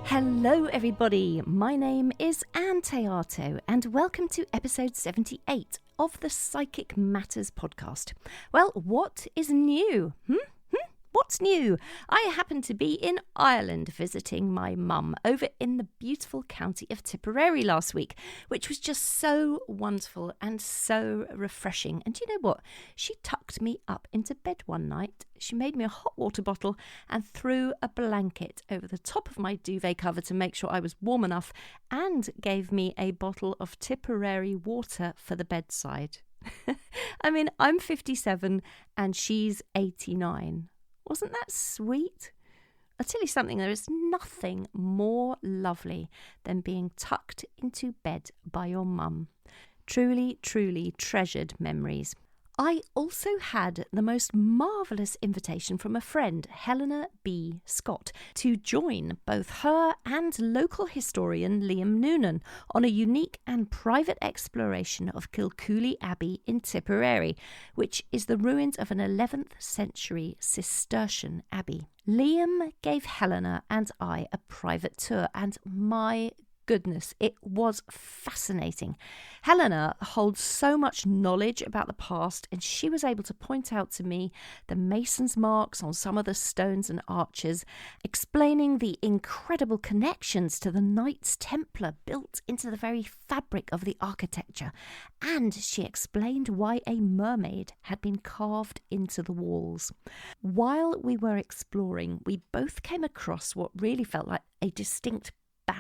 Hello everybody, my name is Ann Théato and welcome to episode 78 of the Psychic Matters podcast. Well, what is new? What's new? I happened to be in Ireland visiting my mum over in the beautiful county of Tipperary last week, which was just so wonderful and so refreshing. And you know what? She tucked me up into bed one night. She made me a hot water bottle and threw a blanket over the top of my duvet cover to make sure I was warm enough, and gave me a bottle of Tipperary water for the bedside. I mean, I'm 57 and she's 89. Wasn't that sweet? I'll tell you something, there is nothing more lovely than being tucked into bed by your mum. Truly, truly treasured memories. I also had the most marvellous invitation from a friend, Helena B. Scott, to join both her and local historian Liam Noonan on a unique and private exploration of Kilcooley Abbey in Tipperary, which is the ruins of an 11th century Cistercian abbey. Liam gave Helena and I a private tour, and my goodness, it was fascinating. Helena holds so much knowledge about the past, and she was able to point out to me the mason's marks on some of the stones and arches, explaining the incredible connections to the Knights Templar built into the very fabric of the architecture, and she explained why a mermaid had been carved into the walls. While we were exploring, we both came across what really felt like a distinct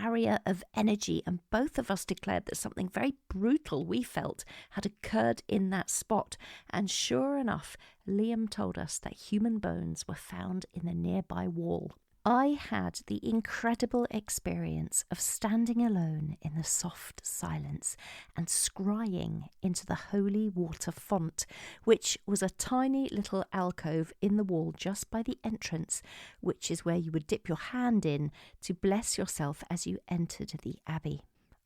barrier of energy, and both of us declared that something very brutal we felt had occurred in that spot. And sure enough, Liam told us that human bones were found in the nearby wall. I had the incredible experience of standing alone in the soft silence and scrying into the holy water font, which was a tiny little alcove in the wall just by the entrance, which is where you would dip your hand in to bless yourself as you entered the abbey.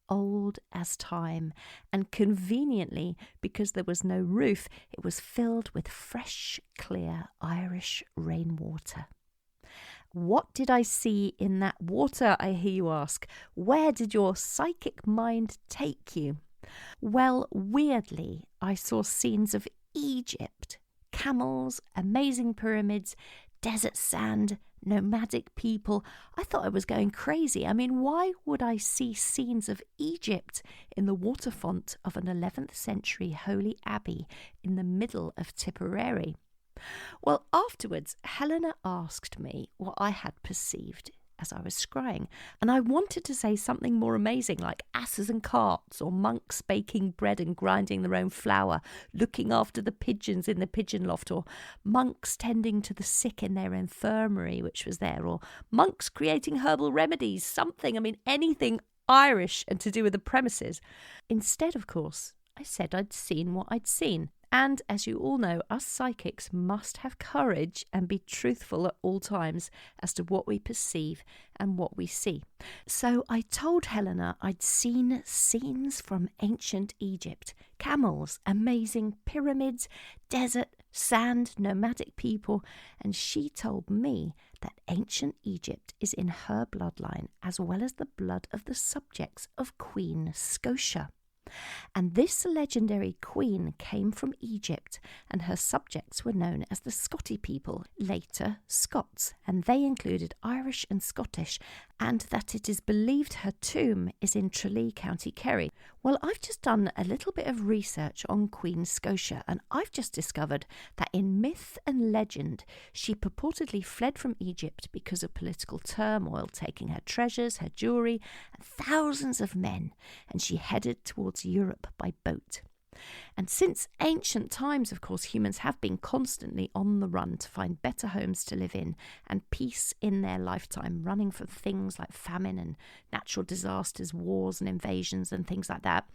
Old as time, and conveniently, because there was no roof, it was filled with fresh, clear Irish rainwater. What did I see in that water, I hear you ask? Where did your psychic mind take you? Well, weirdly, I saw scenes of Egypt, camels, amazing pyramids, desert sand, nomadic people. I thought I was going crazy. I mean, why would I see scenes of Egypt in the water font of an 11th century holy abbey in the middle of Tipperary? Well, afterwards, Helena asked me what I had perceived as I was scrying, and I wanted to say something more amazing, like asses and carts, or monks baking bread and grinding their own flour, looking after the pigeons in the pigeon loft, or monks tending to the sick in their infirmary, which was there, or monks creating herbal remedies, something, I mean, anything Irish and to do with the premises. Instead, of course, I said I'd seen what I'd seen. And as you all know, us psychics must have courage and be truthful at all times as to what we perceive and what we see. So I told Helena I'd seen scenes from ancient Egypt, camels, amazing pyramids, desert, sand, nomadic people, and she told me that ancient Egypt is in her bloodline as well as the blood of the subjects of Queen Scotia. And this legendary queen came from Egypt, and her subjects were known as the Scotty people, later Scots, and they included Irish and Scottish, and that it is believed her tomb is in Tralee, County Kerry. Well, I've just done a little bit of research on Queen Scotia, and I've just discovered that in myth and legend, she purportedly fled from Egypt because of political turmoil, taking her treasures, her jewellery, and thousands of men, and she headed towards Europe by boat. And since ancient times, of course, humans have been constantly on the run to find better homes to live in and peace in their lifetime, running from things like famine and natural disasters, wars and invasions and things like that.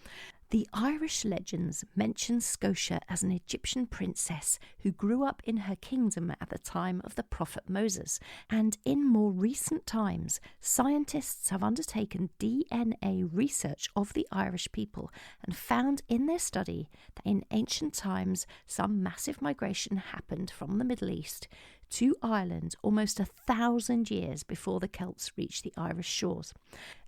The Irish legends mention Scotia as an Egyptian princess who grew up in her kingdom at the time of the prophet Moses, and in more recent times, scientists have undertaken DNA research of the Irish people and found in their study that in ancient times some massive migration happened from the Middle East to Ireland almost 1,000 years before the Celts reached the Irish shores.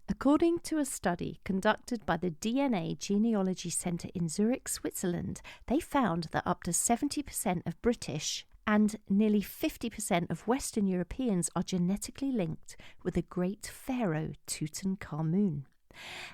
According to a study conducted by the DNA Genealogy Centre in Zurich, Switzerland, they found that up to 70% of British and nearly 50% of Western Europeans are genetically linked with the great pharaoh Tutankhamun.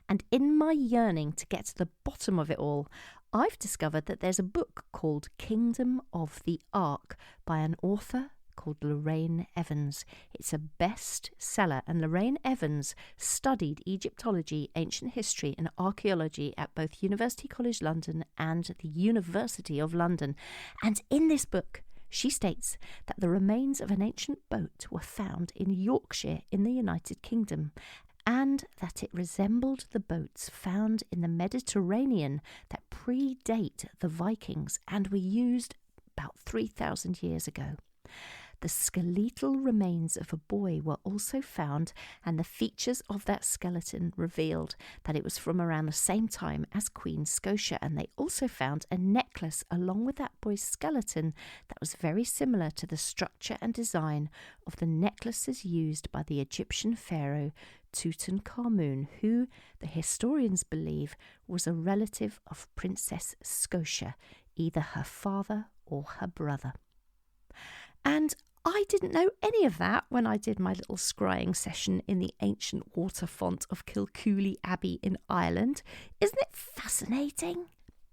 And in my yearning to get to the bottom of it all, I've discovered that there's a book called Kingdom of the Ark by an author called Lorraine Evans. It's a bestseller, and Lorraine Evans studied Egyptology, ancient history and archaeology at both University College London and the University of London. And in this book, she states that the remains of an ancient boat were found in Yorkshire in the United Kingdom, and that it resembled the boats found in the Mediterranean that predate the Vikings and were used about 3,000 years ago. The skeletal remains of a boy were also found, and the features of that skeleton revealed that it was from around the same time as Queen Scotia, and they also found a necklace along with that boy's skeleton that was very similar to the structure and design of the necklaces used by the Egyptian pharaoh Tutankhamun, who the historians believe was a relative of Princess Scotia, either her father or her brother. And I didn't know any of that when I did my little scrying session in the ancient water font of Kilcooley Abbey in Ireland. Isn't it fascinating?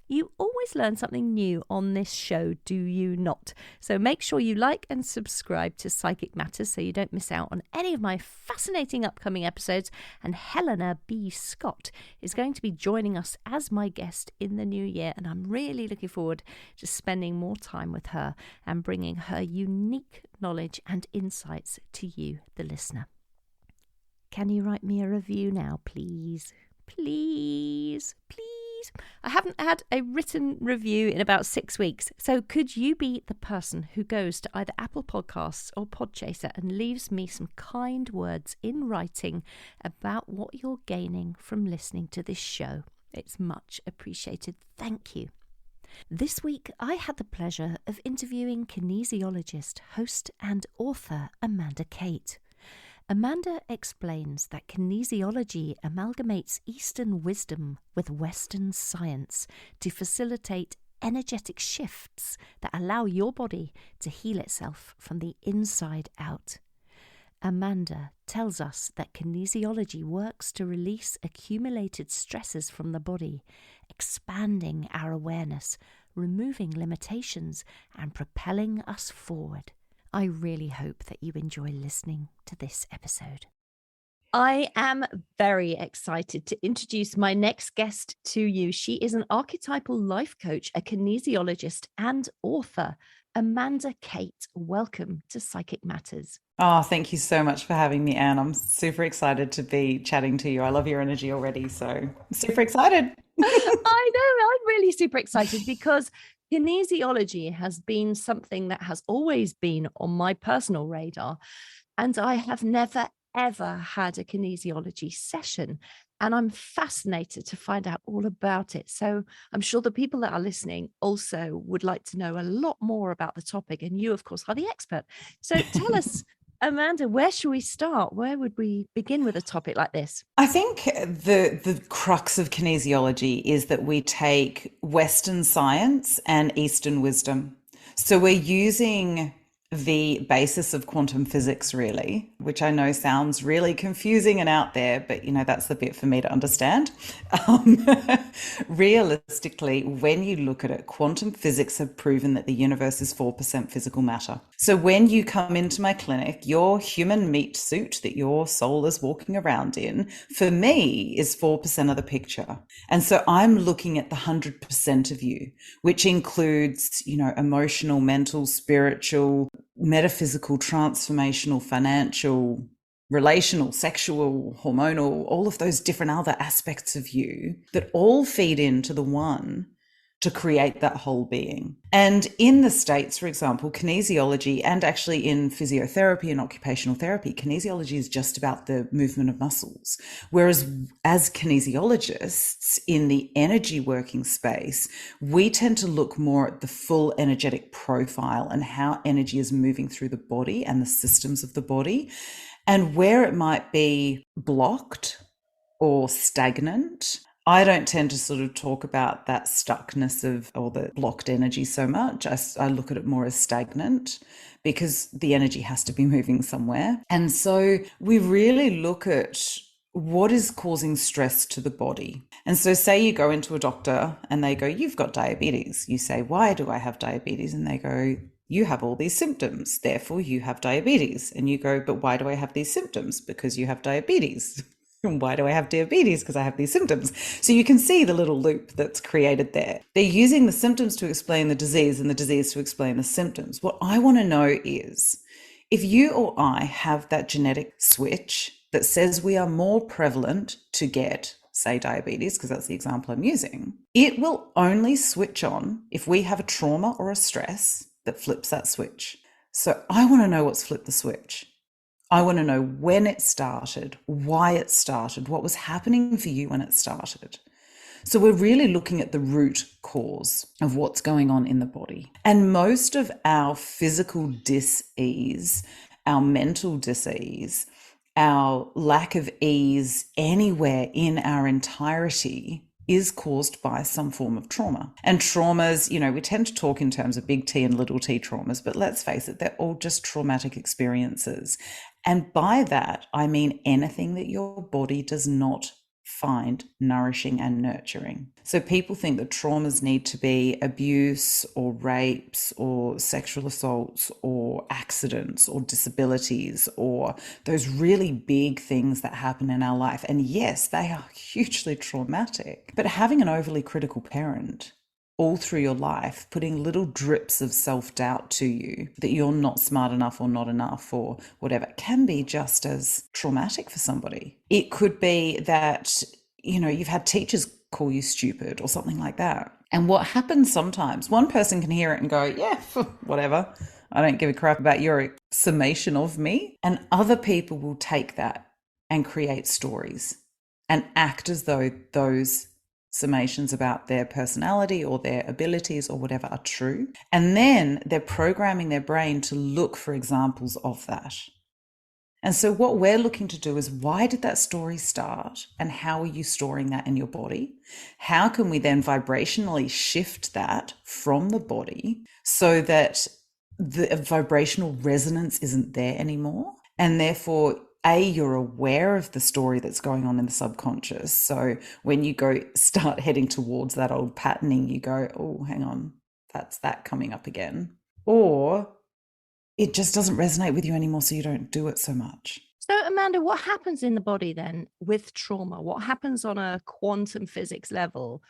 You always learn something new on this show, do you not? So make sure you like and subscribe to Psychic Matters so you don't miss out on any of my fascinating upcoming episodes. And Helena B. Scott is going to be joining us as my guest in the new year, and I'm really looking forward to spending more time with her and bringing her unique knowledge and insights to you, the listener. Can you write me a review now, please? Please, please. I haven't had a written review in about 6 weeks, so could you be the person who goes to either Apple Podcasts or Podchaser and leaves me some kind words in writing about what you're gaining from listening to this show? It's much appreciated. Thank you. This week, I had the pleasure of interviewing kinesiologist, host and author Amanda Kate. Amanda explains that kinesiology amalgamates Eastern wisdom with Western science to facilitate energetic shifts that allow your body to heal itself from the inside out. Amanda tells us that kinesiology works to release accumulated stresses from the body, expanding our awareness, removing limitations, and propelling us forward. I really hope that you enjoy listening to this episode. I am very excited to introduce my next guest to you. She is an archetypal life coach, a kinesiologist, and author. Amanda Kate, welcome to Psychic Matters. Oh, thank you so much for having me, Anne. I'm super excited to be chatting to you. I love your energy already, so I'm super excited. I know, I'm really super excited because kinesiology has been something that has always been on my personal radar, and I have never, ever had a kinesiology session, and I'm fascinated to find out all about it. So I'm sure the people that are listening also would like to know a lot more about the topic, and you, of course, are the expert. So tell us, Amanda, where should we start? Where would we begin with a topic like this? I think the crux of kinesiology is that we take Western science and Eastern wisdom. So we're using the basis of quantum physics, really, which I know sounds really confusing and out there, but that's the bit for me to understand. Realistically, when you look at it, quantum physics have proven that the universe is 4% physical matter. So when you come into my clinic, your human meat suit that your soul is walking around in, for me, is 4% of the picture. And so I'm looking at the 100% of you, which includes, emotional, mental, spiritual, metaphysical, transformational, financial, relational, sexual, hormonal, all of those different other aspects of you that all feed into the one to create that whole being. And in the States, for example, kinesiology, and actually in physiotherapy and occupational therapy, kinesiology is just about the movement of muscles. Whereas as kinesiologists in the energy working space, we tend to look more at the full energetic profile and how energy is moving through the body and the systems of the body, and where it might be blocked or stagnant. I don't tend to sort of talk about that stuckness of or the blocked energy so much. I look at it more as stagnant because the energy has to be moving somewhere. And so we really look at what is causing stress to the body. And so say you go into a doctor and they go, you've got diabetes. You say, why do I have diabetes? And they go, you have all these symptoms, therefore you have diabetes. And you go, but why do I have these symptoms? Because you have diabetes. And why do I have diabetes? Because I have these symptoms. So you can see the little loop that's created there. They're using the symptoms to explain the disease and the disease to explain the symptoms. What I want to know is if you or I have that genetic switch that says we are more prevalent to get, say, diabetes, because that's the example I'm using, it will only switch on if we have a trauma or a stress that flips that switch. So I want to know what's flipped the switch. I want to know when it started, why it started, what was happening for you when it started. So we're really looking at the root cause of what's going on in the body. And most of our physical dis-ease, our mental dis-ease, our lack of ease anywhere in our entirety is caused by some form of trauma. And traumas, we tend to talk in terms of big T and little t traumas, but let's face it, they're all just traumatic experiences. And by that, I mean anything that your body does not find nourishing and nurturing. So people think that traumas need to be abuse or rapes or sexual assaults or accidents or disabilities or those really big things that happen in our life. And yes, they are hugely traumatic. But having an overly critical parent all through your life, putting little drips of self-doubt to you that you're not smart enough or not enough or whatever, can be just as traumatic for somebody. It could be that, you've had teachers call you stupid or something like that. And what happens sometimes, one person can hear it and go, yeah, whatever. I don't give a crap about your summation of me. And other people will take that and create stories and act as though those summations about their personality or their abilities or whatever are true. And then they're programming their brain to look for examples of that. And so what we're looking to do is, why did that story start? And how are you storing that in your body? How can we then vibrationally shift that from the body so that the vibrational resonance isn't there anymore? And therefore, you're aware of the story that's going on in the subconscious. So when you start heading towards that old patterning, you go, oh, hang on, that's that coming up again. Or it just doesn't resonate with you anymore, so you don't do it so much. So, Amanda, what happens in the body then with trauma? What happens on a quantum physics level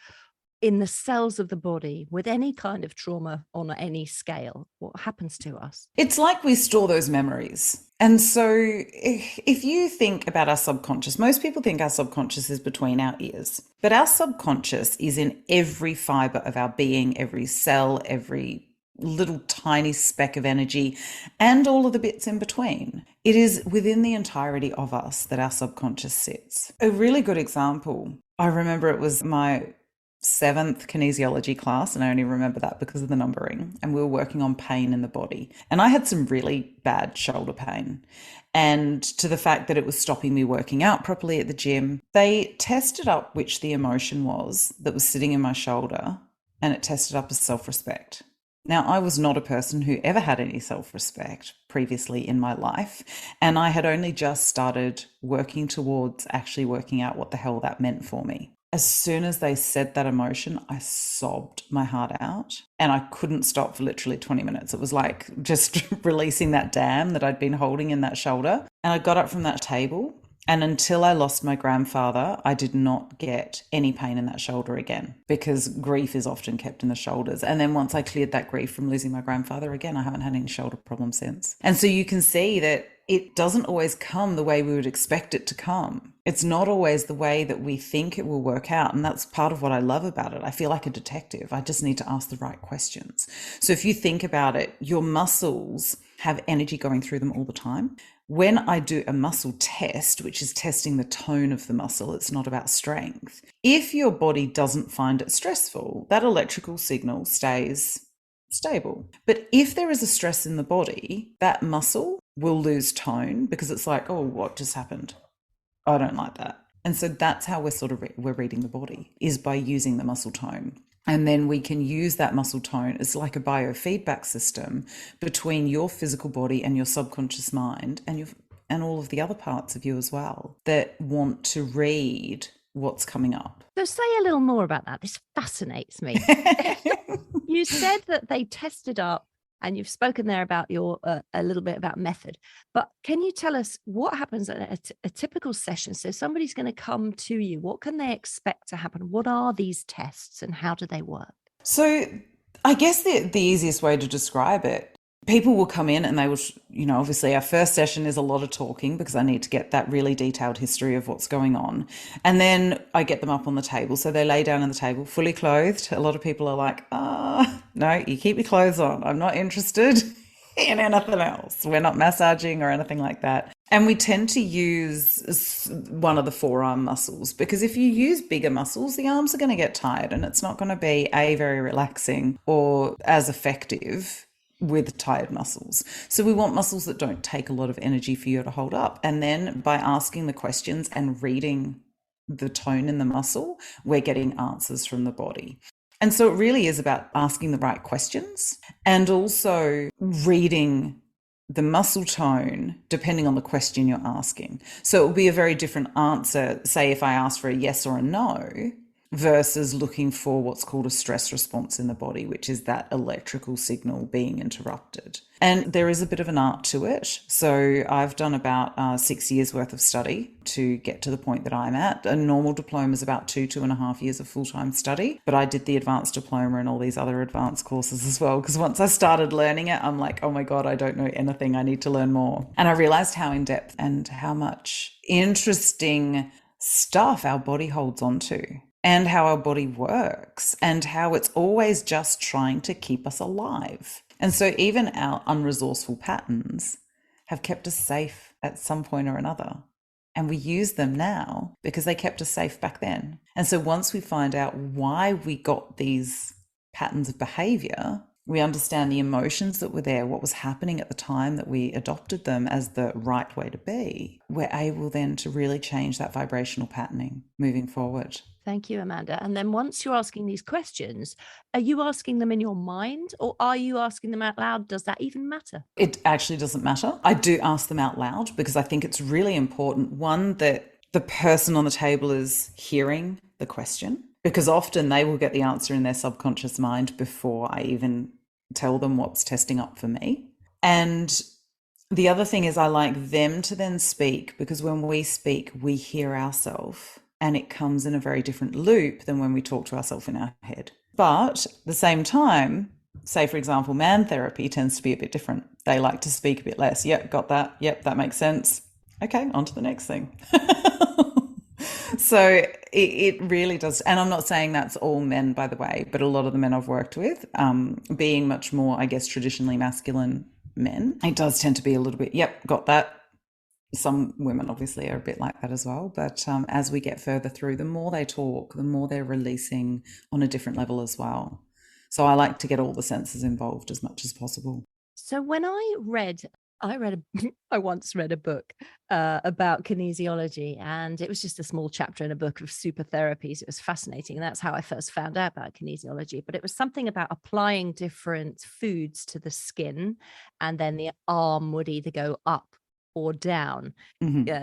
in the cells of the body with any kind of trauma on any scale? What happens to us? It's like we store those memories. And so if you think about our subconscious, most people think our subconscious is between our ears, but our subconscious is in every fiber of our being, every cell, every little tiny speck of energy, and all of the bits in between. It is within the entirety of us that our subconscious sits. A really good example, I remember it was my 7th kinesiology class, and I only remember that because of the numbering, and we were working on pain in the body, and I had some really bad shoulder pain, and to the fact that it was stopping me working out properly at the gym. They tested up which the emotion was that was sitting in my shoulder, and it tested up as self-respect. Now, I was not a person who ever had any self-respect previously in my life, and I had only just started working towards actually working out what the hell that meant for me. As soon as they said that emotion, I sobbed my heart out, and I couldn't stop for literally 20 minutes. It was like just releasing that dam that I'd been holding in that shoulder. And I got up from that table, and until I lost my grandfather, I did not get any pain in that shoulder again, because grief is often kept in the shoulders. And then once I cleared that grief from losing my grandfather again, I haven't had any shoulder problems since. And so you can see that it doesn't always come the way we would expect it to come. It's not always the way that we think it will work out. And that's part of what I love about it. I feel like a detective. I just need to ask the right questions. So if you think about it, your muscles have energy going through them all the time. When I do a muscle test, which is testing the tone of the muscle, it's not about strength. If your body doesn't find it stressful, that electrical signal stays stable. But if there is a stress in the body, that muscle will lose tone because it's like, oh, what just happened? I don't like that. And so that's how we're reading the body, is by using the muscle tone. And then we can use that muscle tone as like a biofeedback system between your physical body and your subconscious mind and all of the other parts of you as well that want to read what's coming up. So say a little more about that. This fascinates me. You said that they tested up, and you've spoken there about your a little bit about method, but can you tell us what happens at a typical session? So somebody's going to come to you. What can they expect to happen? What are these tests and how do they work? So I guess the easiest way to describe it, people will come in and they will, obviously our first session is a lot of talking because I need to get that really detailed history of what's going on. And then I get them up on the table. So they lay down on the table, fully clothed. A lot of people are like, no, you keep your clothes on. I'm not interested in anything else. We're not massaging or anything like that. And we tend to use one of the forearm muscles because if you use bigger muscles, the arms are going to get tired and it's not going to be very relaxing or as effective with tired muscles. So we want muscles that don't take a lot of energy for you to hold up. And then by asking the questions and reading the tone in the muscle, we're getting answers from the body. And so it really is about asking the right questions and also reading the muscle tone depending on the question you're asking. So it will be a very different answer, say if I ask for a yes or a no, versus looking for what's called a stress response in the body, which is that electrical signal being interrupted. And there is a bit of an art to it. So I've done about 6 years worth of study to get to the point that I'm at. A normal diploma is about 2.5 years of full-time study, but I did the advanced diploma and all these other advanced courses as well, because once I started learning it, I'm like, oh my God, I don't know anything. I need to learn more. And I realized how in-depth and how much interesting stuff our body holds on to, and how our body works, and how it's always just trying to keep us alive. And so even our unresourceful patterns have kept us safe at some point or another. And we use them now because they kept us safe back then. And so once we find out why we got these patterns of behavior, we understand the emotions that were there, what was happening at the time that we adopted them as the right way to be, we're able then to really change that vibrational patterning moving forward. Thank you, Amanda. And then once you're asking these questions, are you asking them in your mind or are you asking them out loud? Does that even matter? It actually doesn't matter. I do ask them out loud because I think it's really important, one, that the person on the table is hearing the question, because often they will get the answer in their subconscious mind before I even tell them what's testing up for me. And the other thing is I like them to then speak, because when we speak, we hear ourselves. And it comes in a very different loop than when we talk to ourselves in our head. But at the same time, say, for example, man therapy tends to be a bit different. They like to speak a bit less. Yep, got that. Yep, that makes sense. Okay, on to the next thing. So it really does. And I'm not saying that's all men, by the way, but a lot of the men I've worked with, being much more, I guess, traditionally masculine men, it does tend to be a little bit, yep, got that. Some women obviously are a bit like that as well. But as we get further through, the more they talk, the more they're releasing on a different level as well. So I like to get all the senses involved as much as possible. So when I once read a book about kinesiology, and it was just a small chapter in a book of super therapies. It was fascinating. And that's how I first found out about kinesiology. But it was something about applying different foods to the skin, and then the arm would either go up or down,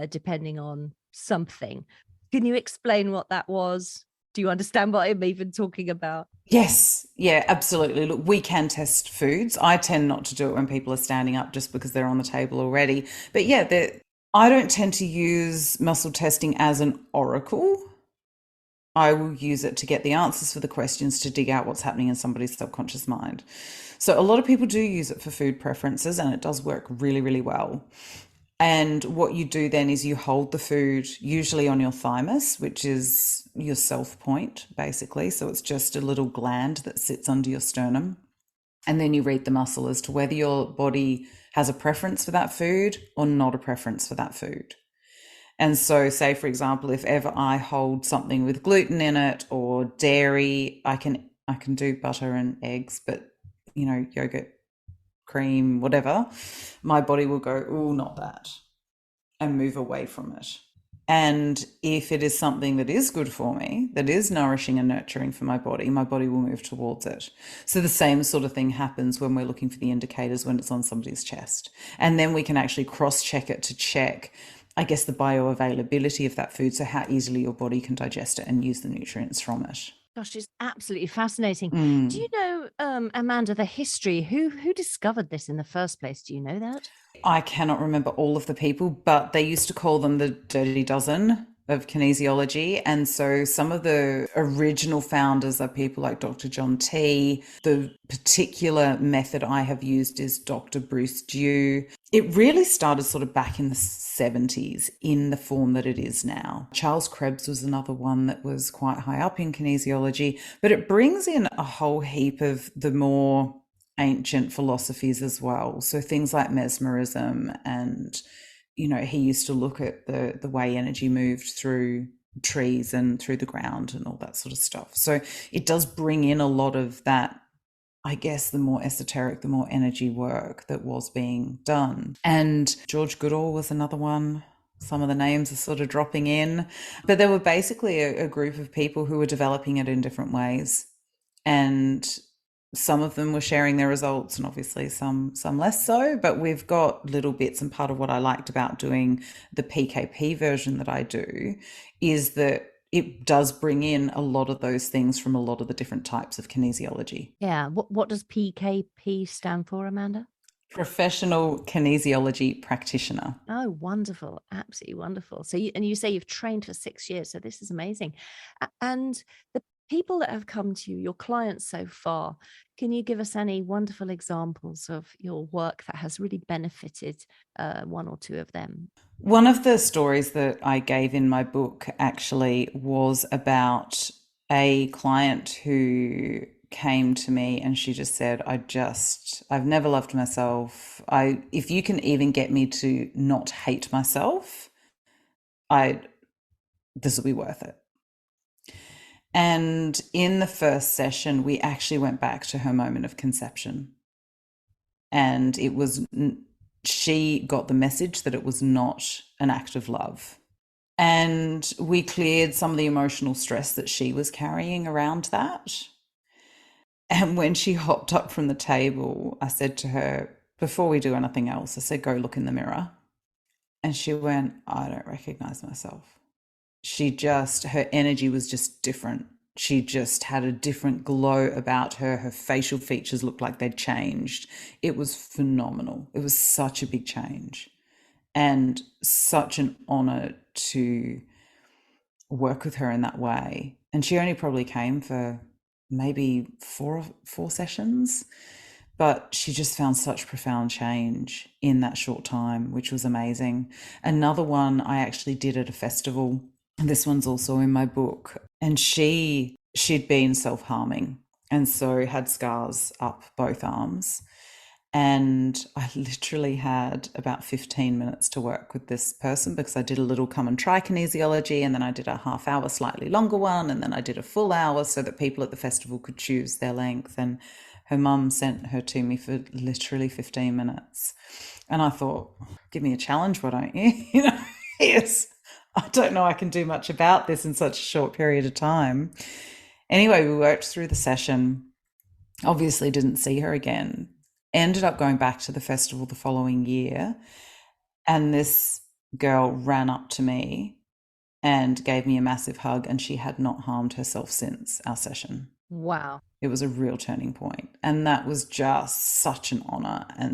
depending on something. Can you explain what that was? Do you understand what I'm even talking about? Yes. Yeah, absolutely. Look, we can test foods. I tend not to do it when people are standing up just because they're on the table already. But yeah, I don't tend to use muscle testing as an oracle. I will use it to get the answers for the questions, to dig out what's happening in somebody's subconscious mind. So a lot of people do use it for food preferences, and it does work really, really well. And what you do then is you hold the food usually on your thymus, which is your self point, basically. So it's just a little gland that sits under your sternum. And then you read the muscle as to whether your body has a preference for that food or not a preference for that food. And so, say, for example, if ever I hold something with gluten in it or dairy, I can do butter and eggs, but yogurt, cream, whatever, my body will go, oh, not that, and move away from it. And if it is something that is good for me, that is nourishing and nurturing for my body will move towards it. So the same sort of thing happens when we're looking for the indicators when it's on somebody's chest. And then we can actually cross-check it to check, I guess, the bioavailability of that food, so how easily your body can digest it and use the nutrients from it. Gosh, it's absolutely fascinating. Do you Mm. know, Amanda, the history? Who discovered this in the first place? Do you know that? I cannot remember all of the people, but they used to call them the Dirty Dozen of kinesiology. And so some of the original founders are people like Dr. John T. The particular method I have used is Dr. Bruce Dew. It really started sort of back in the 70s in the form that it is now. Charles Krebs was another one that was quite high up in kinesiology, but it brings in a whole heap of the more ancient philosophies as well. So things like mesmerism, and he used to look at the way energy moved through trees and through the ground and all that sort of stuff. So it does bring in a lot of that, I guess, the more esoteric, the more energy work that was being done. And George Goodall was another one. Some of the names are sort of dropping in, but there were basically a group of people who were developing it in different ways. And some of them were sharing their results, and obviously some less so, but we've got little bits. And part of what I liked about doing the PKP version that I do is that it does bring in a lot of those things from a lot of the different types of kinesiology. Yeah. What does PKP stand for, Amanda? Professional kinesiology practitioner. Oh, wonderful. Absolutely wonderful. So you say you've trained for 6 years, so this is amazing. And the people that have come to you, your clients so far, can you give us any wonderful examples of your work that has really benefited one or two of them? One of the stories that I gave in my book actually was about a client who came to me and she just said, I've never loved myself. If you can even get me to not hate myself, this will be worth it. And in the first session, we actually went back to her moment of conception. And she got the message that it was not an act of love. And we cleared some of the emotional stress that she was carrying around that. And when she hopped up from the table, I said to her, before we do anything else, I said, go look in the mirror. And she went, I don't recognize myself. Her energy was just different. She just had a different glow about her. Her facial features looked like they'd changed. It was phenomenal. It was such a big change and such an honor to work with her in that way. And she only probably came for maybe four sessions, but she just found such profound change in that short time, which was amazing. Another one I actually did at a festival, and this one's also in my book, and she'd been self-harming and so had scars up both arms. And I literally had about 15 minutes to work with this person because I did a little come and try kinesiology, and then I did a half-hour, slightly longer one, and then I did a full hour so that people at the festival could choose their length. And her mum sent her to me for literally 15 minutes. And I thought, give me a challenge, why don't you? Yes, I don't know I can do much about this in such a short period of time. Anyway, we worked through the session, obviously didn't see her again. Ended up going back to the festival the following year, and this girl ran up to me and gave me a massive hug, and she had not harmed herself since our session. Wow. It was a real turning point, and that was just such an honor and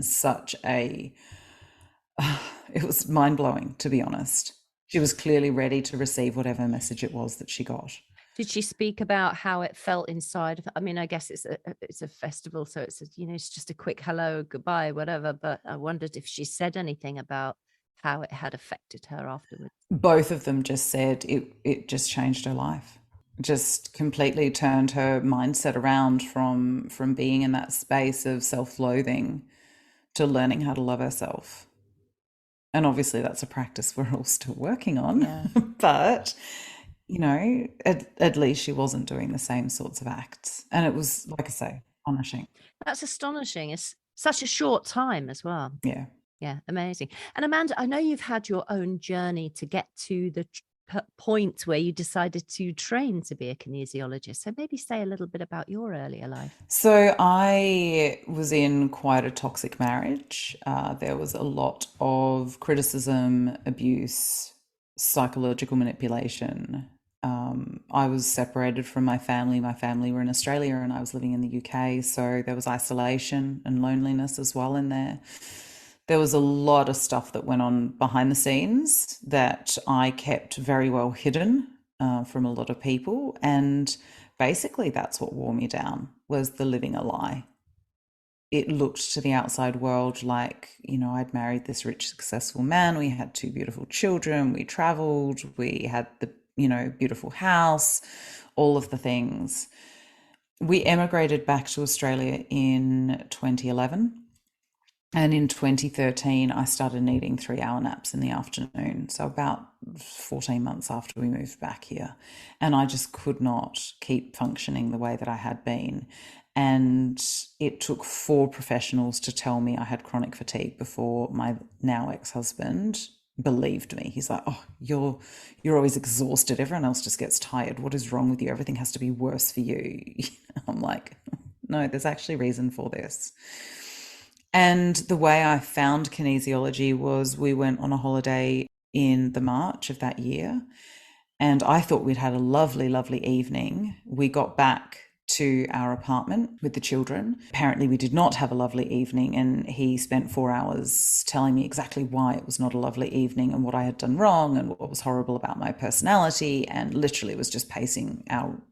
it was mind-blowing, to be honest. She was clearly ready to receive whatever message it was that she got. Did she speak about how it felt inside? I mean, I guess it's a festival, so it's just a quick hello, goodbye, whatever. But I wondered if she said anything about how it had affected her afterwards. Both of them just said it just changed her life. Just completely turned her mindset around from being in that space of self-loathing to learning how to love herself. And obviously that's a practice we're all still working on. Yeah. But, you know, at least she wasn't doing the same sorts of acts. And it was, like I say, astonishing. That's astonishing. It's such a short time as well. Yeah. Yeah, amazing. And Amanda, I know you've had your own journey to get to the point where you decided to train to be a kinesiologist. So maybe say a little bit about your earlier life. So I was in quite a toxic marriage. There was a lot of criticism, abuse, psychological manipulation. I was separated from my family. My family were in Australia and I was living in the UK. So there was isolation and loneliness as well in there. There was a lot of stuff that went on behind the scenes that I kept very well hidden from a lot of people. And basically that's what wore me down, was the living a lie. It looked to the outside world like, you know, I'd married this rich, successful man. We had 2 beautiful children. We traveled. We had the, you know, beautiful house, all of the things. We emigrated back to Australia in 2011. And in 2013, I started needing 3-hour naps in the afternoon. So about 14 months after we moved back here. And I just could not keep functioning the way that I had been. And it took 4 professionals to tell me I had chronic fatigue before my now ex-husband believed me. He's like, "Oh, you're always exhausted. Everyone else just gets tired. What is wrong with you? Everything has to be worse for you." I'm like, no, there's actually reason for this. And the way I found kinesiology was we went on a holiday in the March of that year. And I thought we'd had a lovely, lovely evening. We got back to our apartment with the children. Apparently, we did not have a lovely evening. And he spent 4 hours telling me exactly why it was not a lovely evening and what I had done wrong and what was horrible about my personality. And literally was just pacing our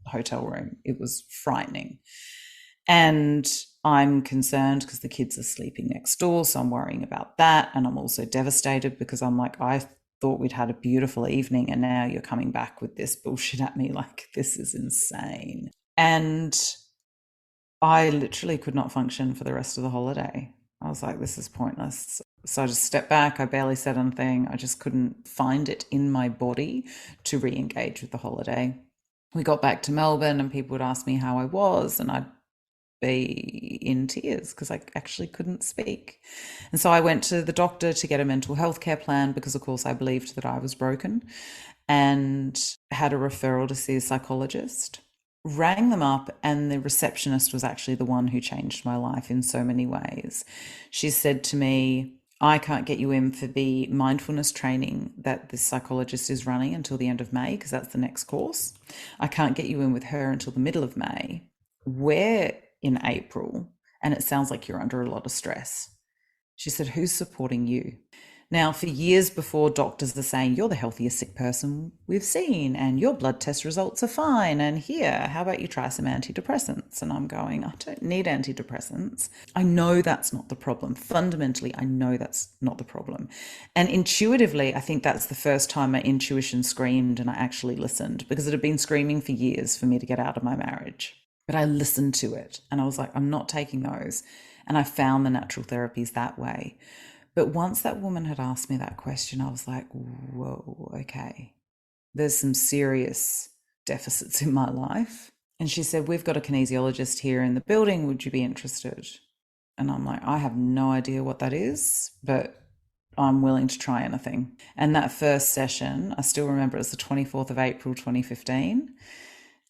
hotel room. It was frightening. And I'm concerned because the kids are sleeping next door. So I'm worrying about that. And I'm also devastated because I'm like, I thought we'd had a beautiful evening and now you're coming back with this bullshit at me. Like, this is insane. And I literally could not function for the rest of the holiday. I was like, this is pointless. So I just stepped back. I barely said anything. I just couldn't find it in my body to re-engage with the holiday. We got back to Melbourne and people would ask me how I was, and I'd be in tears because I actually couldn't speak. And so I went to the doctor to get a mental health care plan because, of course, I believed that I was broken, and had a referral to see a psychologist. Rang them up, and the receptionist was actually the one who changed my life in so many ways. She said to me, I can't get you in for the mindfulness training that this psychologist is running until the end of May, because that's the next course. I can't get you in with her until the middle of May. We're in April, and it sounds like you're under a lot of stress. She said, who's supporting you? Now, for years before, doctors are saying, you're the healthiest sick person we've seen, and your blood test results are fine, and here, how about you try some antidepressants? And I'm going, I don't need antidepressants. I know that's not the problem. Fundamentally, I know that's not the problem. And intuitively, I think that's the first time my intuition screamed and I actually listened, because it had been screaming for years for me to get out of my marriage. But I listened to it and I was like, I'm not taking those. And I found the natural therapies that way. But once that woman had asked me that question, I was like, whoa, okay. There's some serious deficits in my life. And she said, we've got a kinesiologist here in the building. Would you be interested? And I'm like, I have no idea what that is, but I'm willing to try anything. And that first session, I still remember it was the 24th of April, 2015,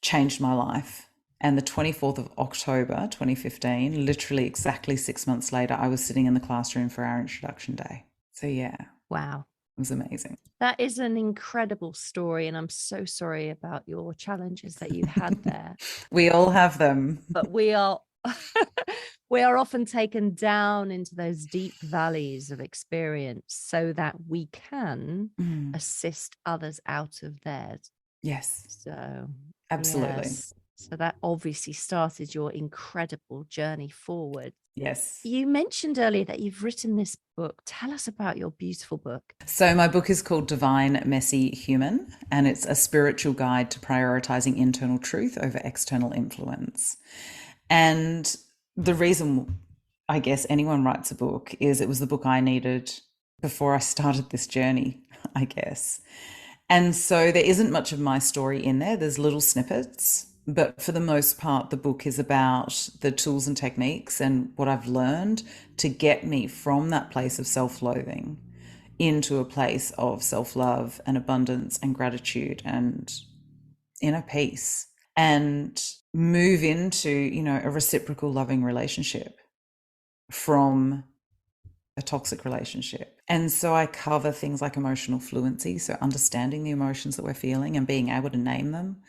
changed my life. And the 24th of October, 2015, literally exactly 6 months later, I was sitting in the classroom for our introduction day. So yeah. Wow. It was amazing. That is an incredible story. And I'm so sorry about your challenges that you had there. We all have them. But we are we are often taken down into those deep valleys of experience so that we can assist others out of theirs. Yes. So absolutely. Yes. So that obviously started your incredible journey forward. Yes. You mentioned earlier that you've written this book. Tell us about your beautiful book. So, my book is called Divine, Messy, Human, and it's a spiritual guide to prioritizing internal truth over external influence. And the reason I guess anyone writes a book is it was the book I needed before I started this journey, I guess. And so there isn't much of my story in there. There's little snippets, but for the most part, the book is about the tools and techniques and what I've learned to get me from that place of self loathing into a place of self love and abundance and gratitude and inner peace and move into, a reciprocal loving relationship from a toxic relationship. And so I cover things like emotional fluency, so understanding the emotions that we're feeling and being able to name them.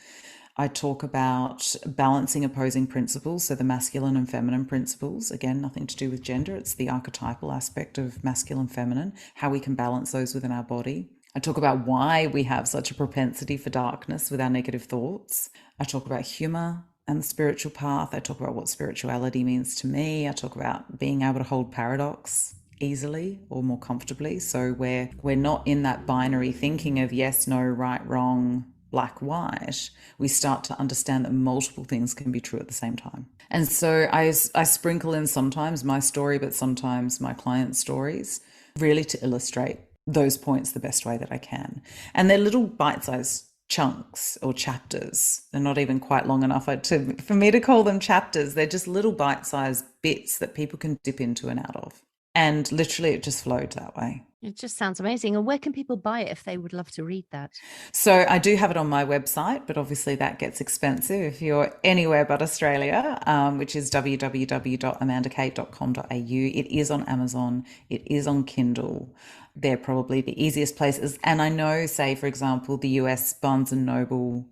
I talk about balancing opposing principles, so the masculine and feminine principles. Again, nothing to do with gender, it's the archetypal aspect of masculine, feminine, how we can balance those within our body. I talk about why we have such a propensity for darkness with our negative thoughts. I talk about humor and the spiritual path. I talk about what spirituality means to me. I talk about being able to hold paradox easily or more comfortably. So we're not in that binary thinking of yes, no, right, wrong, black, white. We start to understand that multiple things can be true at the same time. And so I sprinkle in sometimes my story, but sometimes my clients' stories, really to illustrate those points the best way that I can. And they're little bite-sized chunks or chapters. They're not even quite long enough for me to call them chapters. They're just little bite-sized bits that people can dip into and out of. And literally it just flowed that way. It just sounds amazing. And where can people buy it if they would love to read that? So I do have it on my website, but obviously that gets expensive if you're anywhere but Australia, which is www.amandakate.com.au. It is on Amazon. It is on Kindle. They're probably the easiest places. And I know, say, for example, the US Barnes and Noble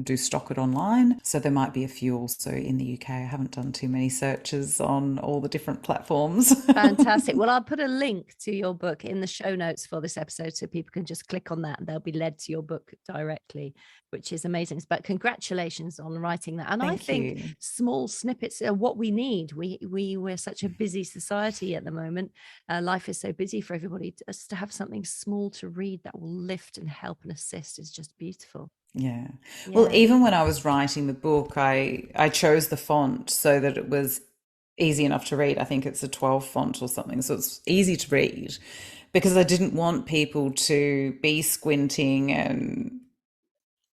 do stock it online. So there might be a few also in the UK. I haven't done too many searches on all the different platforms. Fantastic. Well, I'll put a link to your book in the show notes for this episode so people can just click on that and they'll be led to your book directly, which is amazing. But congratulations on writing that. And I think small snippets are what we need. We're such a busy society at the moment. Life is so busy for everybody. Just to have something small to read that will lift and help and assist is just beautiful. Yeah. Well, even when I was writing the book, I chose the font so that it was easy enough to read. I think it's a 12 font or something. So it's easy to read because I didn't want people to be squinting and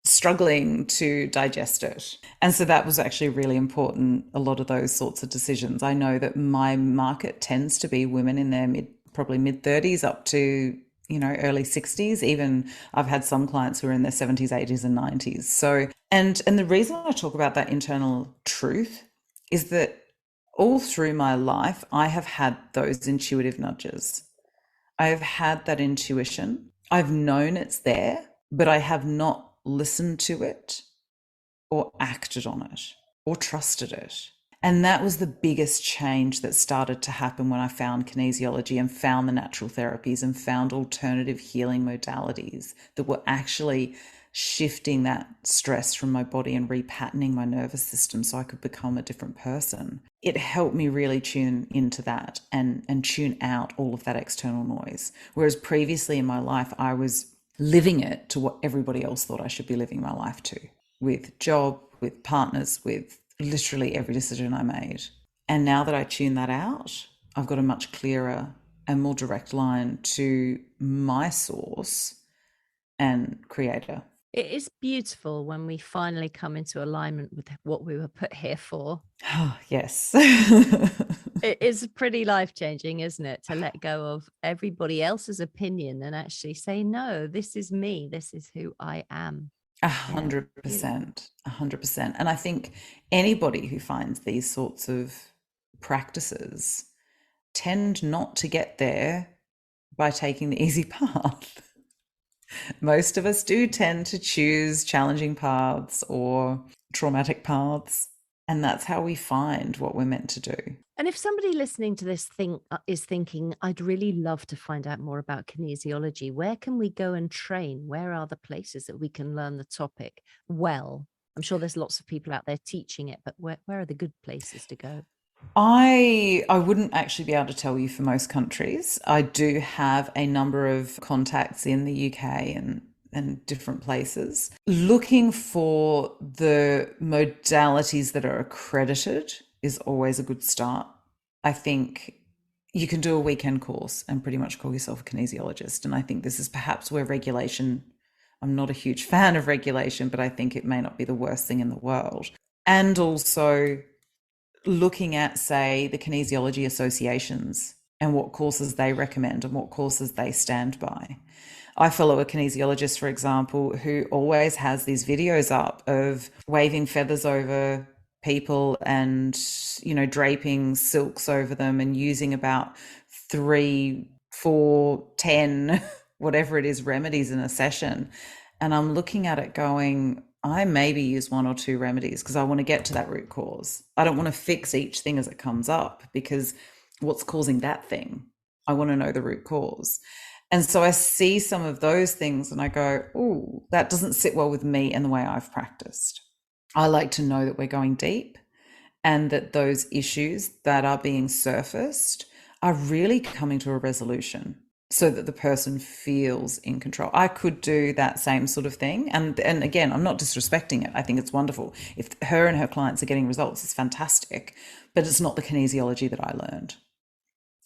struggling to digest it. And so that was actually really important, a lot of those sorts of decisions. I know that my market tends to be women in their probably mid 30s up to early 60s. Even I've had some clients who are in their 70s, 80s and 90s. So and the reason I talk about that internal truth is that all through my life I have had those intuitive nudges. I have had that intuition. I've known it's there, but I have not listened to it or acted on it or trusted it. And that was the biggest change that started to happen when I found kinesiology and found the natural therapies and found alternative healing modalities that were actually shifting that stress from my body and repatterning my nervous system so I could become a different person. It helped me really tune into that and tune out all of that external noise. Whereas previously in my life, I was living it to what everybody else thought I should be living my life to, with job, with partners, with literally every decision I made. And now that I tune that out, I've got a much clearer and more direct line to my source and creator. It is beautiful when we finally come into alignment with what we were put here for. Oh, yes. It is pretty life-changing, isn't it? To let go of everybody else's opinion and actually say, no, this is me. This is who I am. 100%, 100%. And I think anybody who finds these sorts of practices tend not to get there by taking the easy path. Most of us do tend to choose challenging paths or traumatic paths. And that's how we find what we're meant to do. And if somebody listening to this is thinking, I'd really love to find out more about kinesiology, where can we go and train? Where are the places that we can learn the topic well? I'm sure there's lots of people out there teaching it, but where are the good places to go? I wouldn't actually be able to tell you for most countries. I do have a number of contacts in the UK and different places. Looking for the modalities that are accredited is always a good start. I think you can do a weekend course and pretty much call yourself a kinesiologist. And I think this is perhaps where regulation, I'm not a huge fan of regulation, but I think it may not be the worst thing in the world. And also looking at, say, the kinesiology associations and what courses they recommend and what courses they stand by. I follow a kinesiologist, for example, who always has these videos up of waving feathers over people and, draping silks over them and using about 3, 4, 10, whatever it is, remedies in a session. And I'm looking at it going, I maybe use 1 or 2 remedies because I want to get to that root cause. I don't want to fix each thing as it comes up because what's causing that thing? I want to know the root cause. And so I see some of those things and I go, oh, that doesn't sit well with me and the way I've practiced. I like to know that we're going deep and that those issues that are being surfaced are really coming to a resolution so that the person feels in control. I could do that same sort of thing. And again, I'm not disrespecting it. I think it's wonderful. If her and her clients are getting results, it's fantastic. But it's not the kinesiology that I learned.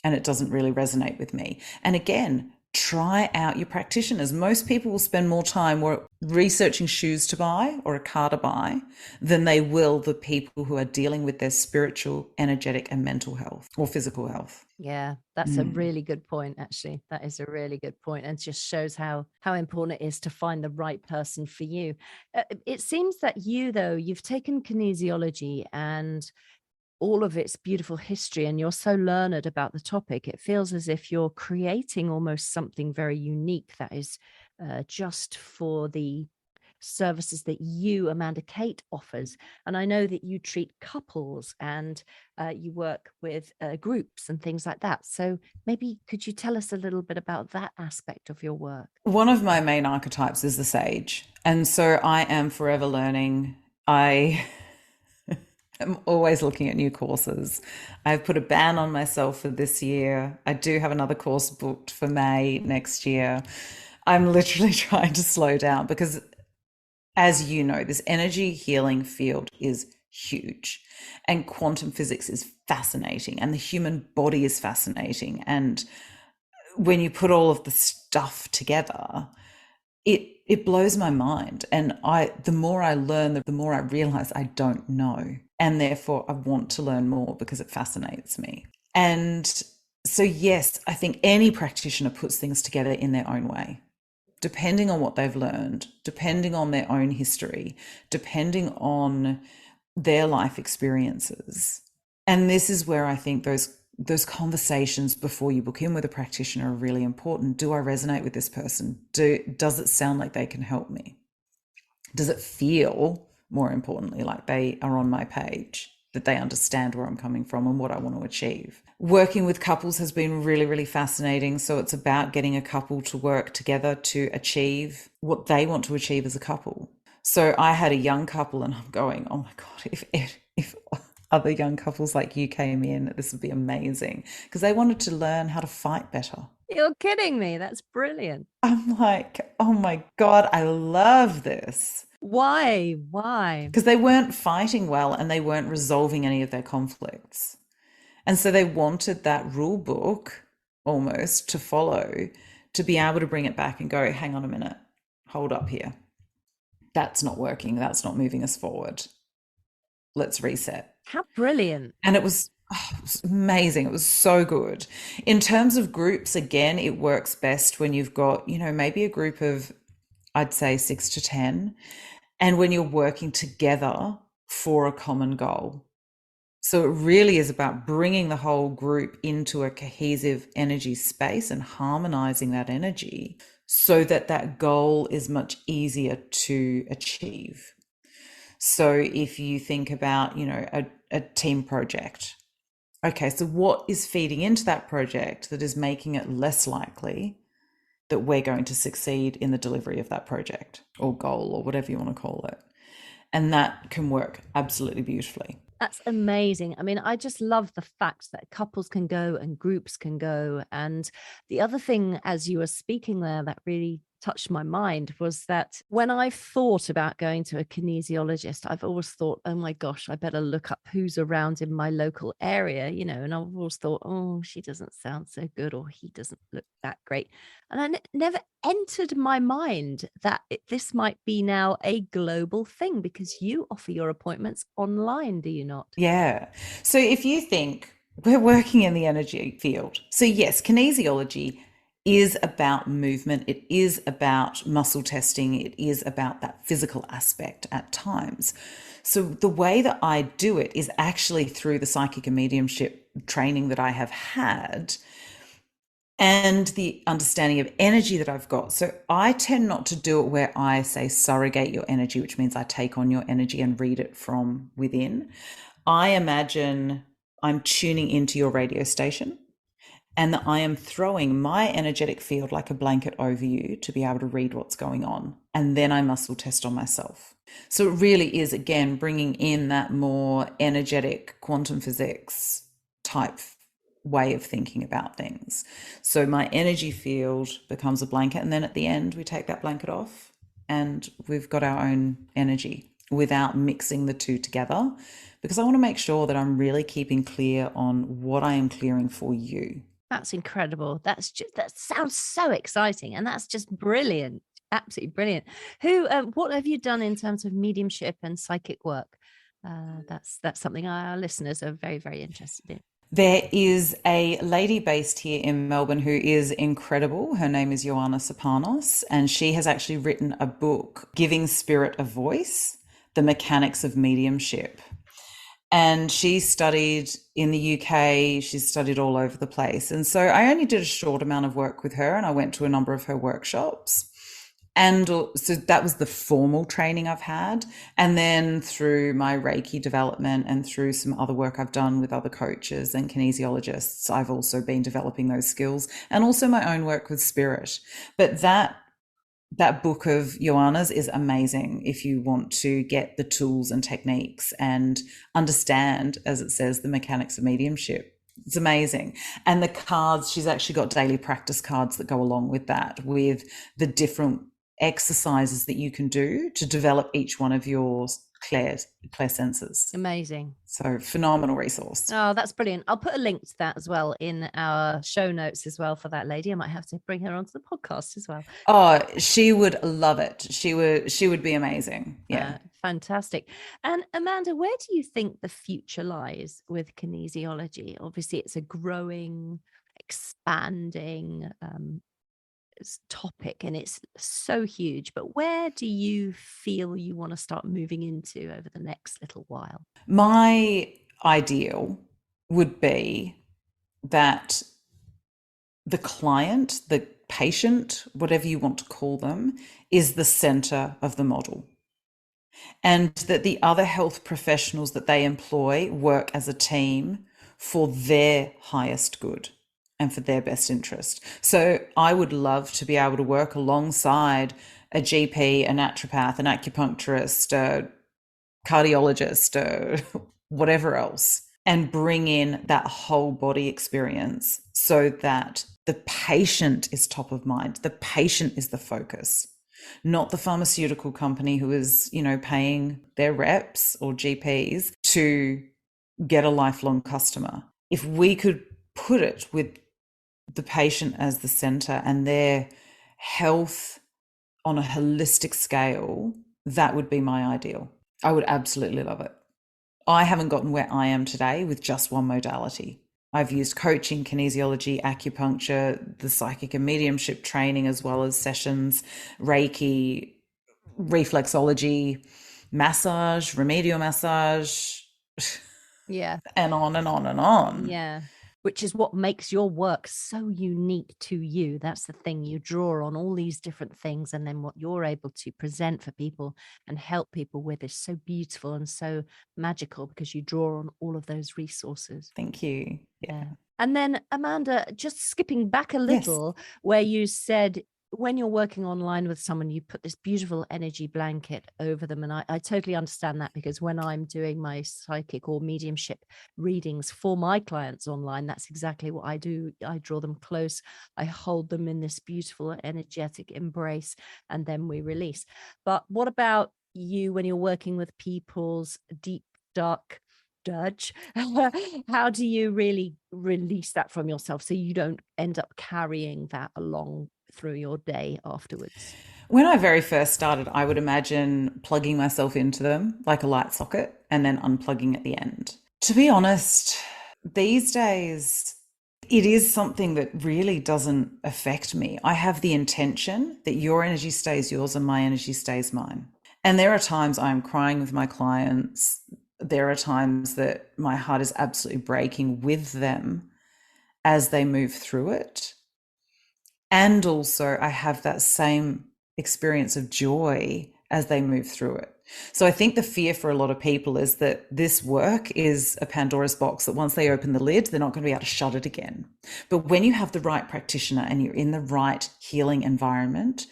And it doesn't really resonate with me. And again, try out your practitioners. Most people will spend more time researching shoes to buy or a car to buy than they will the people who are dealing with their spiritual, energetic, and mental health or physical health. Yeah, that's a really good point, actually. That is a really good point, and just shows how important it is to find the right person for you. It seems that you, though, you've taken kinesiology and all of its beautiful history, and you're so learned about the topic. It feels as if you're creating almost something very unique that is just for the services that you, Amanda Kate, offers. And I know that you treat couples and you work with groups and things like that. So maybe could you tell us a little bit about that aspect of your work? One of my main archetypes is the sage. And so I am forever learning. I am always looking at new courses. I've put a ban on myself for this year. I do have another course booked for May next year. I'm literally trying to slow down because, as you know, this energy healing field is huge and quantum physics is fascinating and the human body is fascinating. And when you put all of the stuff together, it blows my mind. And the more I learn, the more I realize I don't know. And therefore I want to learn more because it fascinates me. And so, yes, I think any practitioner puts things together in their own way, depending on what they've learned, depending on their own history, depending on their life experiences. And this is where I think those conversations before you book in with a practitioner are really important. Do I resonate with this person? Does it sound like they can help me? Does it feel, more importantly, like they are on my page, that they understand where I'm coming from and what I want to achieve? Working with couples has been really, really fascinating. So it's about getting a couple to work together to achieve what they want to achieve as a couple. So I had a young couple and I'm going, oh my God, if other young couples like you came in, this would be amazing, because they wanted to learn how to fight better. You're kidding me. That's brilliant. I'm like, oh my God, I love this. Why? Why? Because they weren't fighting well and they weren't resolving any of their conflicts. And so they wanted that rule book almost to follow, to be able to bring it back and go, hang on a minute, hold up here. That's not working. That's not moving us forward. Let's reset. How brilliant. And it was amazing. It was so good. In terms of groups, again, it works best when you've got, maybe a group of, I'd say 6 to 10, and when you're working together for a common goal. So it really is about bringing the whole group into a cohesive energy space and harmonizing that energy so that that goal is much easier to achieve. So if you think about, a team project, okay, so what is feeding into that project that is making it less likely that we're going to succeed in the delivery of that project or goal or whatever you want to call it? And that can work absolutely beautifully. That's amazing. I mean, I just love the fact that couples can go and groups can go. And the other thing, as you were speaking there, that really touched my mind was that when I've thought about going to a kinesiologist, I've always thought, oh my gosh, I better look up who's around in my local area, and I've always thought, oh, she doesn't sound so good or he doesn't look that great. And never entered my mind that this might be now a global thing because you offer your appointments online, do you not? Yeah. So if you think we're working in the energy field, so yes, kinesiology is about movement, it is about muscle testing, it is about that physical aspect at times. So the way that I do it is actually through the psychic and mediumship training that I have had and the understanding of energy that I've got. So I tend not to do it where I say surrogate your energy, which means I take on your energy and read it from within. I imagine I'm tuning into your radio station and that I am throwing my energetic field like a blanket over you to be able to read what's going on. And then I muscle test on myself. So it really is, again, bringing in that more energetic quantum physics type way of thinking about things. So my energy field becomes a blanket, and then at the end, we take that blanket off and we've got our own energy without mixing the two together, because I want to make sure that I'm really keeping clear on what I am clearing for you. That's incredible. That sounds so exciting, and that's just brilliant. Absolutely brilliant. What have you done in terms of mediumship and psychic work? That's something our listeners are very, very interested in. There is a lady based here in Melbourne who is incredible. Her name is Joanna Sopanos, and she has actually written a book, Giving Spirit a Voice, The Mechanics of Mediumship. And she studied in the UK, she's studied all over the place. And so I only did a short amount of work with her, and I went to a number of her workshops. And so that was the formal training I've had. And then through my Reiki development and through some other work I've done with other coaches and kinesiologists, I've also been developing those skills, and also my own work with spirit. But that book of Joanna's is amazing if you want to get the tools and techniques and understand, as it says, the mechanics of mediumship. It's amazing. And the cards, she's actually got daily practice cards that go along with that, with the different exercises that you can do to develop each one of your clair senses. Amazing. So phenomenal resource. Oh, that's brilliant. I'll put a link to that as well in our show notes as well for that lady. I might have to bring her onto the podcast as well. Oh, she would love it. She would be amazing. Yeah. Fantastic. And Amanda, where do you think the future lies with kinesiology? Obviously, it's a growing, expanding topic, and it's so huge. But where do you feel you want to start moving into over the next little while? My ideal would be that the client, the patient, whatever you want to call them, is the center of the model. And that the other health professionals that they employ work as a team for their highest good and for their best interest. So I would love to be able to work alongside a GP, a naturopath, an acupuncturist, a cardiologist, whatever else, and bring in that whole body experience so that the patient is top of mind. The patient is the focus, not the pharmaceutical company who is, paying their reps or GPs to get a lifelong customer. If we could put it with the patient as the center and their health on a holistic scale, that would be my ideal. I would absolutely love it. I haven't gotten where I am today with just one modality. I've used coaching, kinesiology, acupuncture, the psychic and mediumship training, as well as sessions, Reiki, reflexology, massage, remedial massage. Yeah. And on and on and on. Yeah. Which is what makes your work so unique to you. That's the thing. You draw on all these different things, and then what you're able to present for people and help people with is so beautiful and so magical because you draw on all of those resources. Thank you. Yeah. And then, Amanda, just skipping back a little, where you said when you're working online with someone, you put this beautiful energy blanket over them. And I totally understand that, because when I'm doing my psychic or mediumship readings for my clients online, that's exactly what I do. I draw them close. I hold them in this beautiful energetic embrace, and then we release. But what about you when you're working with people's deep, dark dirge? How do you really release that from yourself so you don't end up carrying that along through your day afterwards? When I very first started, I would imagine plugging myself into them like a light socket and then unplugging at the end. To be honest, these days, it is something that really doesn't affect me. I have the intention that your energy stays yours and my energy stays mine. And there are times I'm crying with my clients. There are times that my heart is absolutely breaking with them as they move through it. And also, I have that same experience of joy as they move through it. So I think the fear for a lot of people is that this work is a Pandora's box, that once they open the lid, they're not going to be able to shut it again. But when you have the right practitioner and you're in the right healing environment,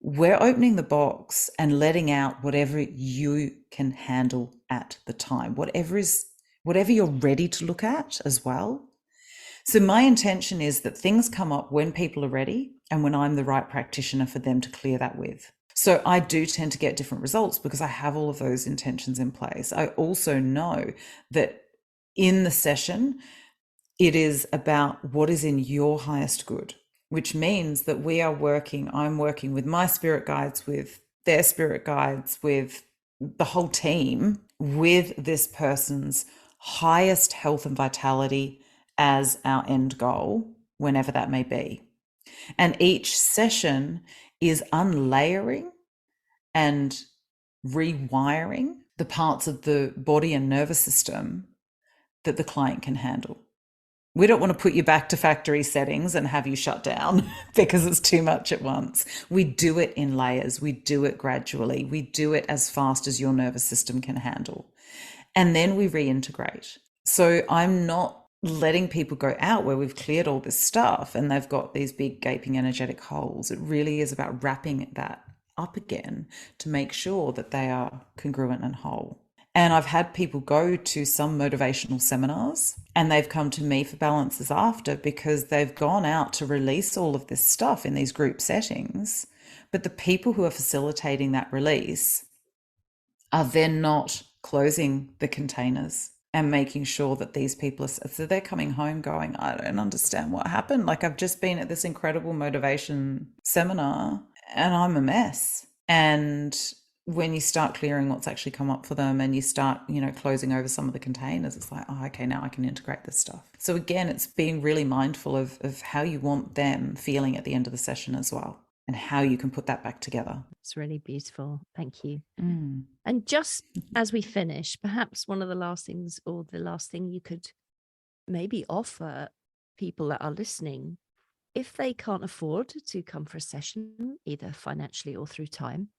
we're opening the box and letting out whatever you can handle at the time, whatever you're ready to look at as well. So my intention is that things come up when people are ready and when I'm the right practitioner for them to clear that with. So I do tend to get different results because I have all of those intentions in place. I also know that in the session, it is about what is in your highest good, which means that I'm working with my spirit guides, with their spirit guides, with the whole team, with this person's highest health and vitality as our end goal, whenever that may be. And each session is unlayering and rewiring the parts of the body and nervous system that the client can handle. We don't want to put you back to factory settings and have you shut down because it's too much at once. We do it in layers. We do it gradually. We do it as fast as your nervous system can handle. And then we reintegrate. So I'm not letting people go out where we've cleared all this stuff and they've got these big gaping energetic holes. It really is about wrapping that up again to make sure that they are congruent and whole. And I've had people go to some motivational seminars and they've come to me for balances after because they've gone out to release all of this stuff in these group settings. But the people who are facilitating that release are then not closing the containers and making sure that these people are, so they're coming home going, I don't understand what happened. Like, I've just been at this incredible motivation seminar and I'm a mess. And when you start clearing what's actually come up for them and you start, closing over some of the containers, it's like, oh, okay, now I can integrate this stuff. So again, it's being really mindful of how you want them feeling at the end of the session as well, and how you can put that back together. It's really beautiful. Thank you. Mm. And just as we finish, perhaps one of the last things, or the last thing you could maybe offer people that are listening, if they can't afford to come for a session, either financially or through time,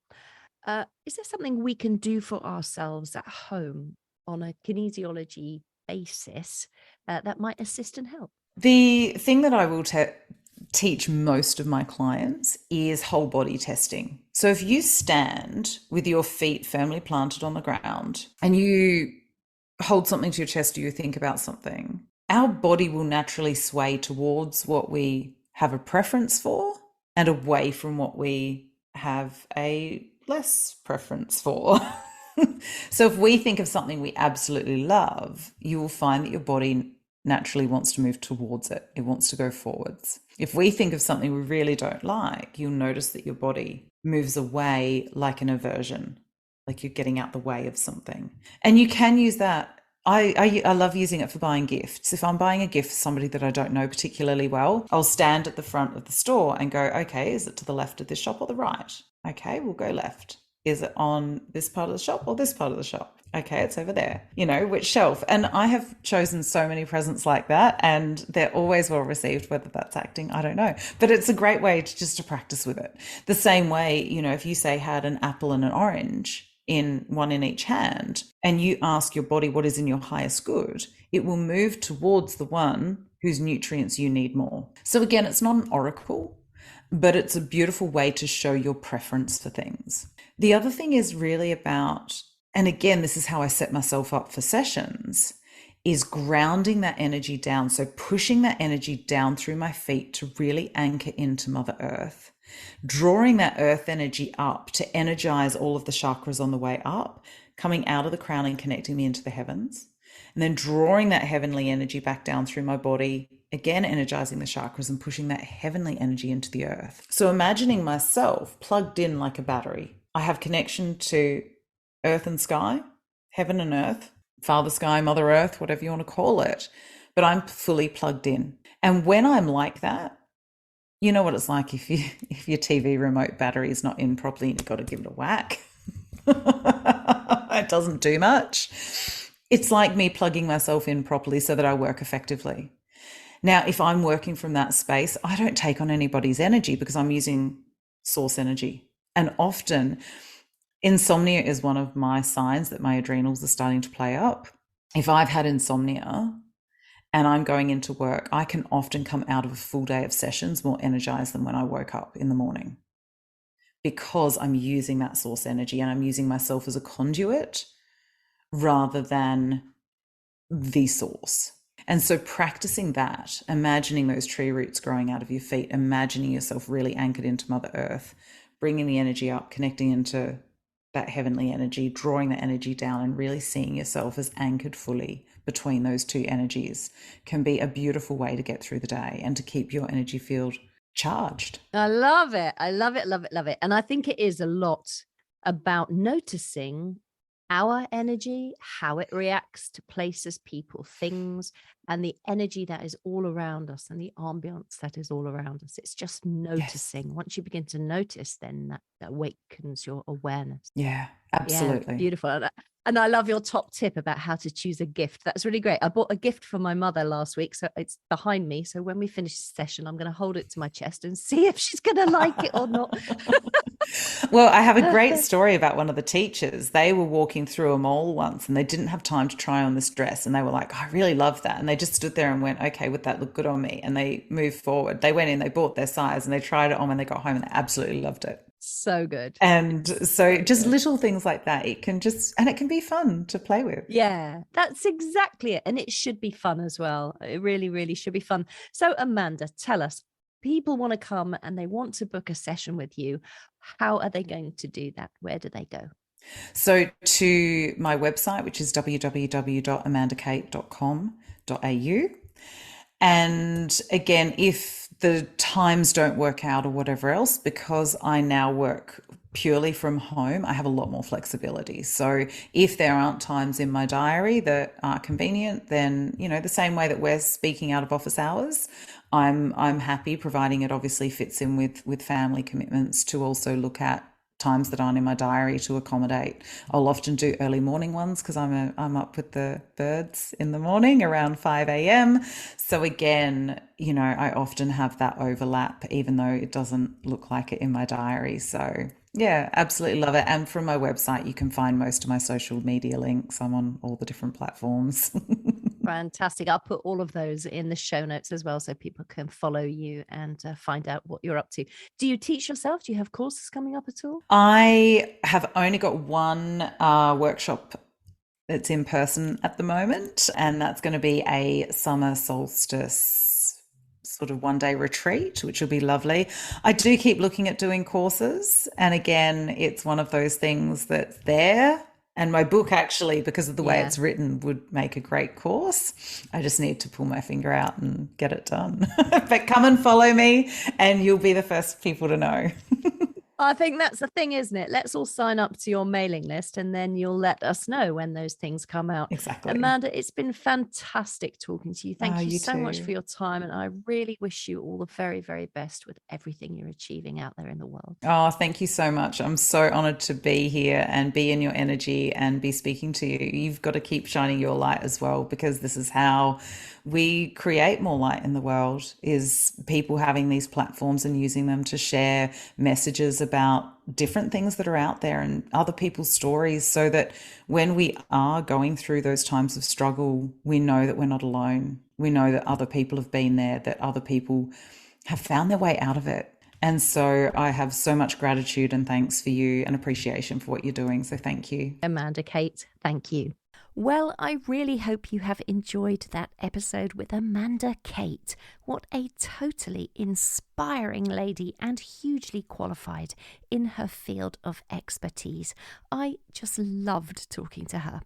is there something we can do for ourselves at home on a kinesiology basis that might assist and help? The thing that I will teach most of my clients is whole body testing. So if you stand with your feet firmly planted on the ground and you hold something to your chest or you think about something, our body will naturally sway towards what we have a preference for and away from what we have a less preference for. So if we think of something we absolutely love, you will find that your body naturally wants to move towards it. It wants to go forwards. If we think of something we really don't like, you'll notice that your body moves away like an aversion, like you're getting out the way of something. And you can use that. I love using it for buying gifts. If I'm buying a gift for somebody that I don't know particularly well, I'll stand at the front of the store and go, okay, is it to the left of this shop or the right? Okay, we'll go left. Is it on this part of the shop or this part of the shop? Okay, it's over there. Which shelf? And I have chosen so many presents like that, and they're always well received. Whether that's acting, I don't know. But it's a great way to practice with it. The same way, if you say had an apple and an orange, one in each hand, and you ask your body what is in your highest good, it will move towards the one whose nutrients you need more. So again, it's not an oracle. but it's a beautiful way to show your preference for things. The other thing is really about, and again, this is how I set myself up for sessions, is grounding that energy down. So pushing that energy down through my feet to really anchor into Mother Earth, drawing that earth energy up to energize all of the chakras on the way up, coming out of the crown and connecting me into the heavens, and then drawing that heavenly energy back down through my body, again energizing the chakras and pushing that heavenly energy into the earth. So imagining myself plugged in like a battery. I have connection to earth and sky, heaven and earth, Father Sky, Mother Earth, whatever you want to call it, but I'm fully plugged in. And when I'm like that, you know what it's like if your TV remote battery is not in properly and you've got to give it a whack. It doesn't do much. It's like me plugging myself in properly so that I work effectively. Now, if I'm working from that space, I don't take on anybody's energy because I'm using source energy. And often insomnia is one of my signs that my adrenals are starting to play up. If I've had insomnia and I'm going into work, I can often come out of a full day of sessions more energized than when I woke up in the morning, because I'm using that source energy and I'm using myself as a conduit rather than the source. And so practicing that, imagining those tree roots growing out of your feet, imagining yourself really anchored into Mother Earth, bringing the energy up, connecting into that heavenly energy, drawing that energy down and really seeing yourself as anchored fully between those two energies can be a beautiful way to get through the day and to keep your energy field charged. I love it. I love it, love it, love it. And I think it is a lot about noticing our energy, how it reacts to places, people, things, and the energy that is all around us and the ambience that is all around us. It's just noticing. Yes. Once you begin to notice, then that awakens your awareness. Yeah, absolutely. Yeah, beautiful. And I love your top tip about how to choose a gift. That's really great. I bought a gift for my mother last week, so it's behind me. So when we finish the session, I'm going to hold it to my chest and see if she's going to like it or not. Well, I have a great story about one of the teachers. They were walking through a mall once and they didn't have time to try on this dress. And they were like, I really love that. And they just stood there and went, okay, would that look good on me? And they moved forward. They went in, they bought their size and they tried it on when they got home and they absolutely loved it. So good. And so just little things like that, it can be fun to play with. Yeah, that's exactly it. And it should be fun as well. It really, really should be fun. So Amanda, tell us, people want to come and they want to book a session with you. How are they going to do that? Where do they go? So to my website, which is www.amandakate.com.au. And again, if the times don't work out or whatever else, because I now work purely from home, I have a lot more flexibility. So if there aren't times in my diary that are convenient, then, you know, the same way that we're speaking out of office hours, I'm happy, providing it obviously fits in with family commitments, to also look at times that aren't in my diary to accommodate. I'll often do early morning ones because I'm up with the birds in the morning around 5 a.m. So again, you know, I often have that overlap, even though it doesn't look like it in my diary. So yeah, absolutely love it. And from my website, you can find most of my social media links. I'm on all the different platforms. Fantastic. I'll put all of those in the show notes as well, so people can follow you and find out what you're up to. Do you teach yourself? Do you have courses coming up at all? I have only got one workshop that's in person at the moment, and that's going to be a summer solstice sort of one-day retreat, which will be lovely. I do keep looking at doing courses, and again, it's one of those things that's there. And my book, actually, because of the way it's written, would make a great course. I just need to pull my finger out and get it done. But come and follow me and you'll be the first people to know. I think that's the thing, isn't it? Let's all sign up to your mailing list and then you'll let us know when those things come out. Exactly. Amanda, it's been fantastic talking to you. Thank you so much for your time. And I really wish you all the very, very best with everything you're achieving out there in the world. Oh, thank you so much. I'm so honored to be here and be in your energy and be speaking to you. You've got to keep shining your light as well, because this is how we create more light in the world, is people having these platforms and using them to share messages about different things that are out there and other people's stories, so that when we are going through those times of struggle, we know that we're not alone. We know that other people have been there, that other people have found their way out of it. And so I have so much gratitude and thanks for you and appreciation for what you're doing. So thank you. Amanda Kate, thank you. Well, I really hope you have enjoyed that episode with Amanda Kate. What a totally inspiring lady and hugely qualified in her field of expertise. I just loved talking to her.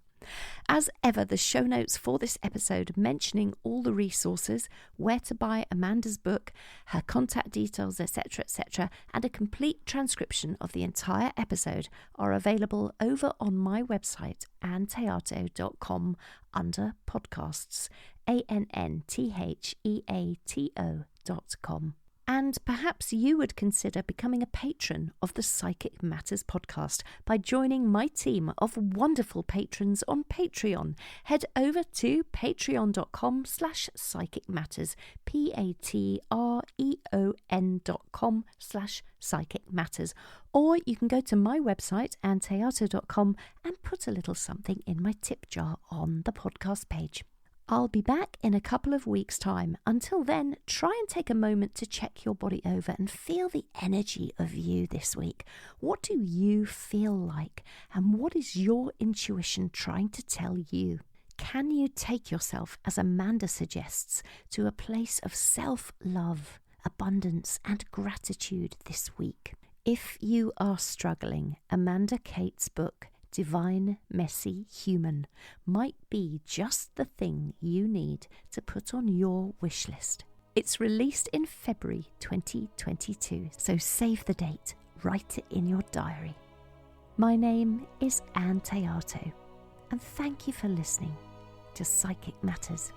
As ever, the show notes for this episode mentioning all the resources, where to buy Amanda's book, her contact details, etc., and a complete transcription of the entire episode are available over on my website, anntheato.com, under podcasts, ANNTHEATO.com. And perhaps you would consider becoming a patron of the Psychic Matters podcast by joining my team of wonderful patrons on Patreon. Head over to patreon.com/Psychic Matters, patreon.com/Psychic Matters. Or you can go to my website, anntheato.com, and put a little something in my tip jar on the podcast page. I'll be back in a couple of weeks' time. Until then, try and take a moment to check your body over and feel the energy of you this week. What do you feel like? And what is your intuition trying to tell you? Can you take yourself, as Amanda suggests, to a place of self-love, abundance, and gratitude this week? If you are struggling, Amanda Kate's book, Divine, Messy, Human, might be just the thing you need to put on your wish list. It's released in February 2022, so save the date, write it in your diary. My name is Ann Théato, and thank you for listening to Psychic Matters.